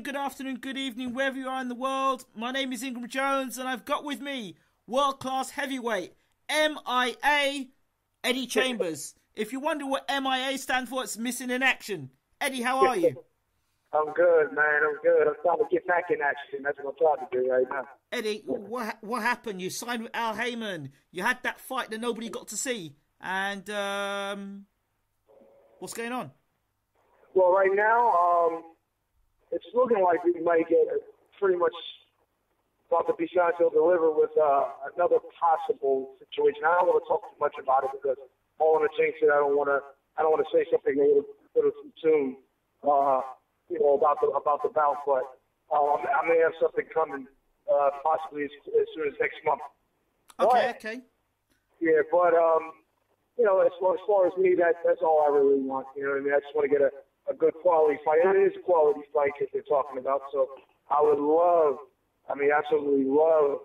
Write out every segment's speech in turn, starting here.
good afternoon, good evening, wherever you are in the world. My name is Ingram Jones, and I've got with me world-class heavyweight, MIA, Eddie Chambers. If you wonder what MIA stands for, it's missing in action. Eddie, how are you? I'm good, man. I'm good. I'm trying to get back in action. That's what I'm trying to do right now. Eddie, what happened? You signed with Al Heyman. You had that fight that nobody got to see. And what's going on? Well, right now, it's looking like we might get pretty much about to be signed to deliver with another possible situation. I don't want to talk too much about it because I want to change it. I don't want to say something a little too soon. About the bout, but I may have something coming possibly as soon as next month. Okay. Yeah, but as far as me, that's all I really want. You know what I mean? I just want to get a good quality fight. And it is a quality fight that they're talking about, so I would absolutely love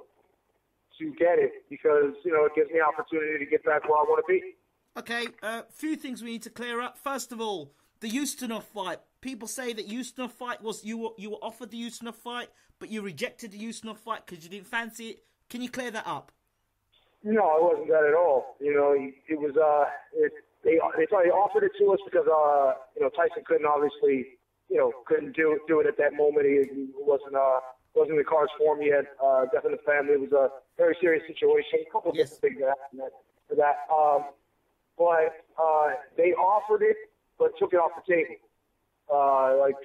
to get it because, it gives me opportunity to get back where I want to be. Okay, a few things we need to clear up. First of all, the Ustinov fight. People say that Ustinov fight was you were offered the Ustinov fight, but you rejected the Ustinov fight because you didn't fancy it. Can you clear that up? No, it wasn't that at all. It was they offered it to us because Tyson couldn't obviously couldn't do it at that moment. He wasn't in the cards for him. He had death in the family. It was a very serious situation. A couple of things that happened for that. But they offered it, but took it off the table.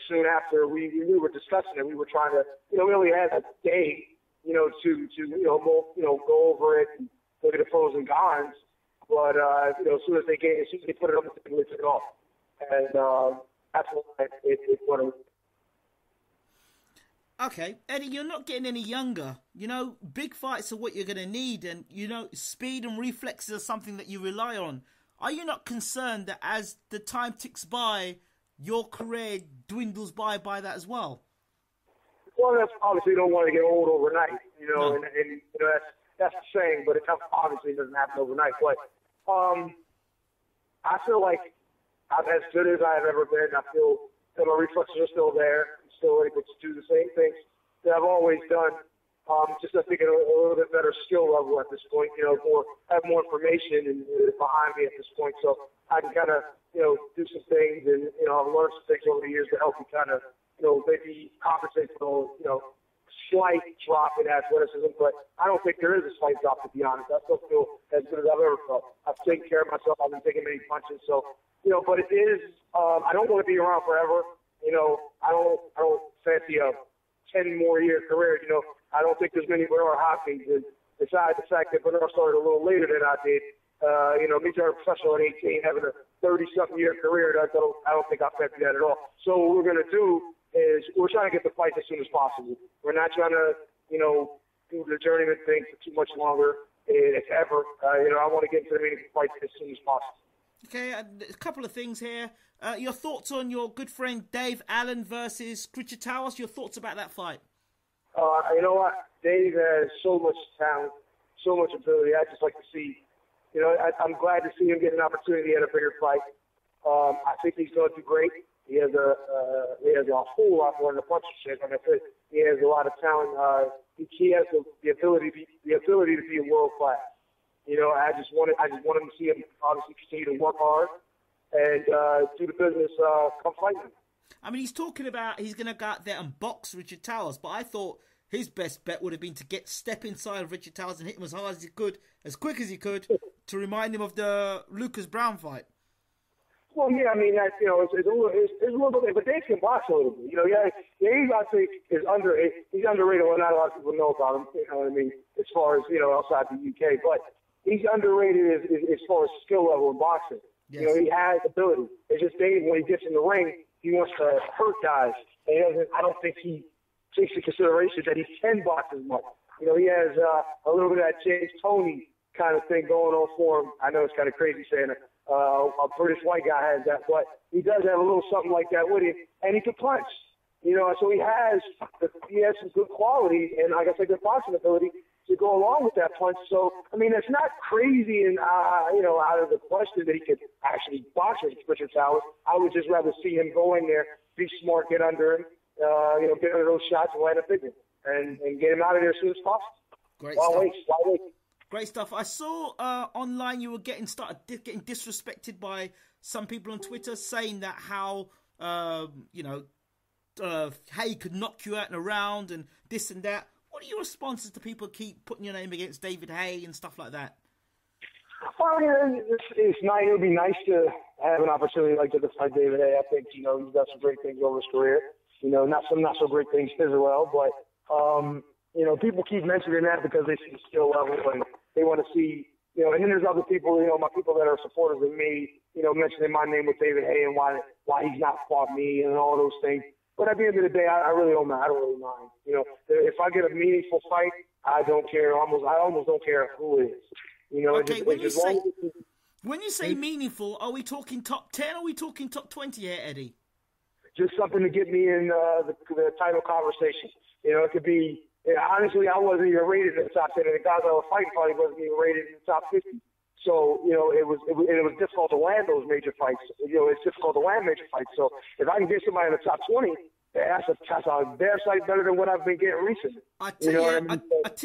Soon after we were discussing it, we were trying to, we only had a day, to go over it and look at the pros and cons. But, as soon as they put it on the table, they took it off. And, that's why it went. Okay, Eddie, you're not getting any younger. Big fights are what you're going to need. And, speed and reflexes are something that you rely on. Are you not concerned that as the time ticks by, your career dwindles by that as well? Well, that's obviously you don't want to get old overnight, No. and that's the saying, but it obviously doesn't happen overnight. But I feel like I'm as good as I've ever been. I feel that my reflexes are still there. I'm still able to do the same things that I've always done. Just I think at a little bit better skill level at this point. Have more information and behind me at this point, so I can kind of do some things, and I've learned some things over the years to help me kind of maybe compensate for slight drop in athleticism. But I don't think there is a slight drop, to be honest. I still feel as good as I've ever felt. I've taken care of myself. I've been taking many punches, so but it is. I don't want to be around forever. I don't fancy a 10 more year career. I don't think there's many Bernard Hopkins, and besides the fact that Bernard started a little later than I did, me turning professional at 18, having a 30-something year career, I don't think I fancy that at all. So what we're going to do is we're trying to get the fight as soon as possible. We're not trying to, do the journeyman thing for too much longer, if ever. I want to get into the meaningful fights as soon as possible. Okay, a couple of things here. Your thoughts on your good friend Dave Allen versus Richard Towers? Your thoughts about that fight? You know what? Dave has so much talent, so much ability. I just like to see, I'm glad to see him get an opportunity at a bigger fight. I think he's going to do great. He has a whole lot more than a bunch of shit. Like I said, he has a lot of talent. He has the ability to be a world class. I just want him to see him obviously continue to work hard and do the business. Come fight him. I mean, he's talking about he's going to go out there and box Richard Towers, but I thought his best bet would have been to step inside of Richard Towers and hit him as hard as he could, as quick as he could, to remind him of the Lucas Brown fight. Well, yeah, I mean, it's a little bit, but Dave can box a little bit. Dave, I think, he's underrated. Well, not a lot of people know about him, what I mean, as far as, outside the UK, but he's underrated as far as skill level in boxing. Yes. He has ability. It's just Dave, when he gets in the ring, he wants to hurt guys. And I don't think he takes into consideration that he can box as much. He has a little bit of that James Toney kind of thing going on for him. I know it's kind of crazy saying it. A British white guy has that, but he does have a little something like that with him, and he can punch. So he has some good quality, and like I said, good boxing ability to go along with that punch. So, I mean, it's not crazy and, out of the question that he could actually box Richard Towers. I would just rather see him go in there, be smart, get under him, get into those shots and land a big one and get him out of there as soon as possible. Great Why stuff. wait? Great stuff. I saw online you were getting disrespected by some people on Twitter, saying that how Haye could knock you out in a round and this and that. What are your responses to people keep putting your name against David Haye and stuff like that? Well, it's nice. It would be nice to have an opportunity like that to fight David Haye. I think he's got some great things over his career. Not so great things as well. But people keep mentioning that because they see the skill level and they want to see. And then there's other people. My people that are supporters of me. Mentioning my name with David Haye and why he's not fought me and all those things. But at the end of the day, I really don't mind. I don't really mind. If I get a meaningful fight, I don't care. I almost don't care who it is. Okay, when you say meaningful, are we talking top 10 or are we talking top 20 here, Eddie? Just something to get me in the title conversation. It could be, honestly, I wasn't even rated in the top 10, and the guys I was fighting probably wasn't even rated in the top 50. So, it was difficult to land those major fights. It's difficult to land major fights. So if I can get somebody in the top 20, that's a damn sight better than what I've been getting recently. I tell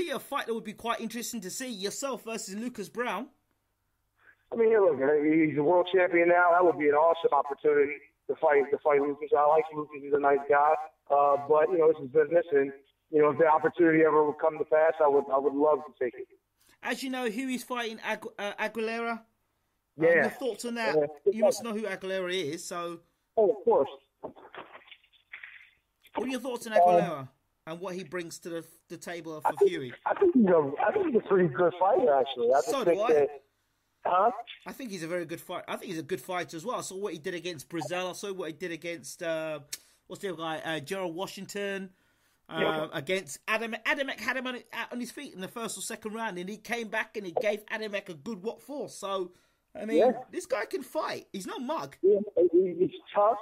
you a fight that would be quite interesting to see, yourself versus Lucas Brown. I mean, look, he's a world champion now. That would be an awesome opportunity to fight Lucas. I like Lucas. He's a nice guy. But, this is business. And, if the opportunity ever would come to pass, I would love to take it. As you know, Huey's fighting Aguilera. Yeah. Your thoughts on that? You must know who Aguilera is, so... Oh, of course. What are your thoughts on Aguilera and what he brings to the table for Huey? I think he's a pretty good fighter, actually. I think he's a very good fighter. I think he's a good fighter as well. I saw what he did against Brazil. I saw what he did against, what's the other guy? Gerald Washington. Against Adamek. Adamek had him on his feet in the first or second round, and he came back and he gave Adamek a good what for. So, I mean, this guy can fight. He's no mug. Yeah, he's tough.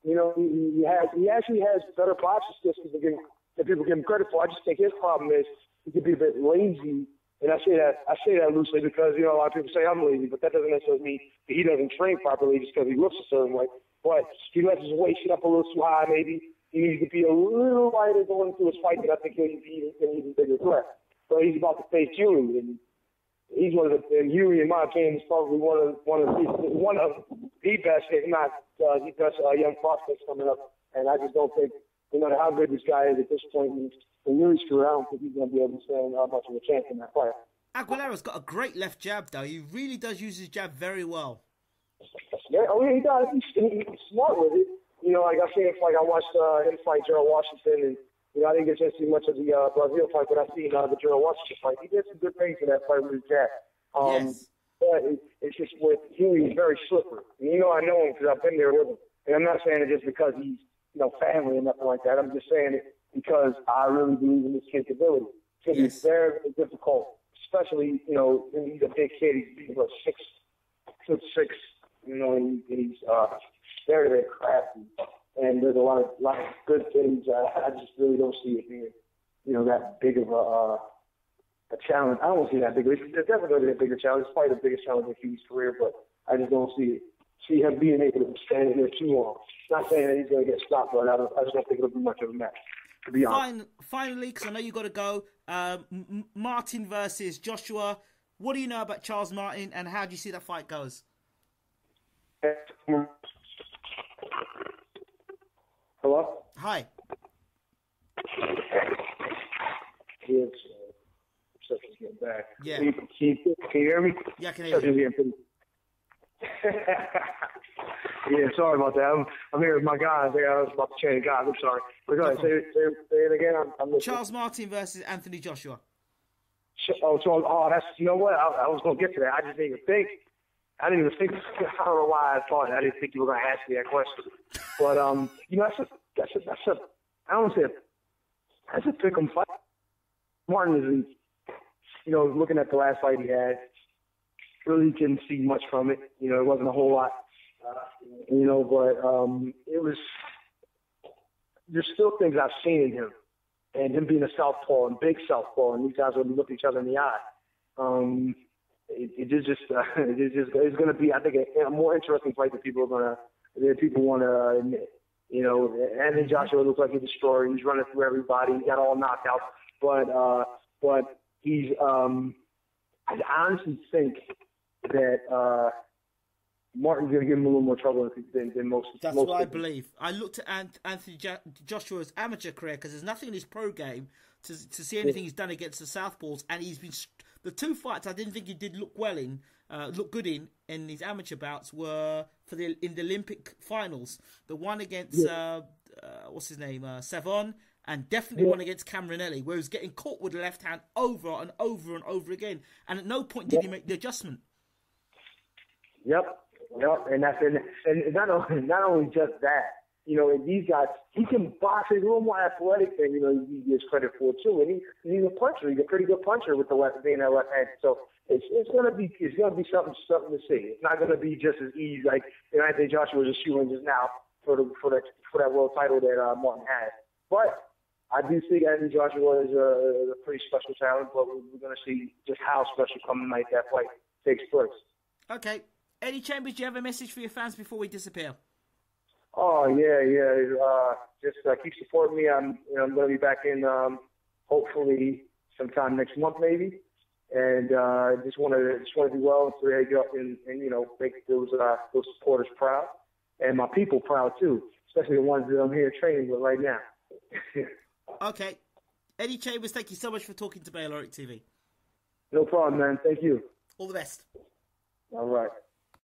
He actually has better boxing skills than people give him credit for. I just think his problem is he can be a bit lazy. And I say that loosely because, a lot of people say I'm lazy, but that doesn't necessarily mean that he doesn't train properly just because he looks a certain way. But he lets his weight sit up a little too high, maybe. He needs to be a little lighter going into his fight, and I think he'll be an even bigger threat. So he's about to face Huey, and he's and Huey, in my opinion, is probably one of the best, if not the best young prospects coming up. And I just don't think, no matter how good this guy is at this point in Huey's career, I don't think he's going to be able to stand much of a chance in that fight. Aguilera's got a great left jab, though. He really does use his jab very well. Yeah, he does. He's smart with it. Like I watched him fight Gerald Washington, and I didn't get to see much of the Brazil fight, but I seen the Gerald Washington fight. He did some good things in that fight with his jab. Yes. But it's just with Huey, he's very slippery. And I know him because I've been there with him. And I'm not saying it just because he's family and nothing like that. I'm just saying it because I really believe in this kid's ability. He's very, very difficult, especially he's a big kid. He's 6'6", and he's very, very crafty, and there's a lot of good things. I just really don't see it being, that big of a challenge. I don't see that big. It's definitely going to be a bigger challenge. It's probably the biggest challenge in Hugh's career, but I just don't see him being able to stand in there too long. Not saying that he's going to get stopped, but I just don't think it'll be much of a match, to be honest. Finally, because I know you got to go. Martin versus Joshua. What do you know about Charles Martin, and how do you see that fight goes? Hello? Hi. Yes, reception's getting back. Yeah. Can you hear me? Yeah, I can hear you. Yeah, sorry about that. I'm here with my guys. I was about to change guys. I'm sorry. But go ahead. Say it again. I'm listening. Charles Martin versus Anthony Joshua. That's, you know what? I was going to get to that. I didn't even think. I don't know why I thought. I didn't think you were going to ask me that question. But, that's I don't say that's a pick 'em fight. Martin is, looking at the last fight he had, really didn't see much from it. It wasn't a whole lot. But it was, there's still things I've seen in him. And him being a southpaw and big southpaw, and these guys will look each other in the eye. It's going to be, I think, a more interesting fight than people want to admit. You know, and then Joshua looks like a destroyer. He's running through everybody. He got all knockouts. But he's, I honestly think that Martin's going to give him a little more trouble than most. That's most what I people. believe. I looked at Anthony Joshua's amateur career because there's nothing in his pro game to see anything he's done against the Southpaws, and he's been the two fights I didn't think he did look good in his amateur bouts were in the Olympic finals. The one against what's his name, Savon, and definitely one against Cameronelli, where he was getting caught with the left hand over and over and over again, and at no point did he make the adjustment. Yep, and not only just that. You know, and these guys, he can box. He's a little more athletic than, you know, he gives credit for, too. And he's a puncher. He's a pretty good puncher with the left, being that left hand. So it's gonna be something to see. It's not gonna be just as easy like, you know, Anthony Joshua was just shooting just now for that world title that Martin had. But I do think Anthony Joshua is a pretty special talent. But we're gonna see just how special coming night that fight takes place. Okay, Eddie Chambers, do you have a message for your fans before we disappear? Oh yeah. Just keep supporting me. I'm going to be back in hopefully sometime next month maybe, and just want to do well and you know, make those supporters proud and my people proud too, especially the ones that I'm here training with right now. Okay, Eddie Chambers, thank you so much for talking to Bayloric TV. No problem, man. Thank you. All the best. All right.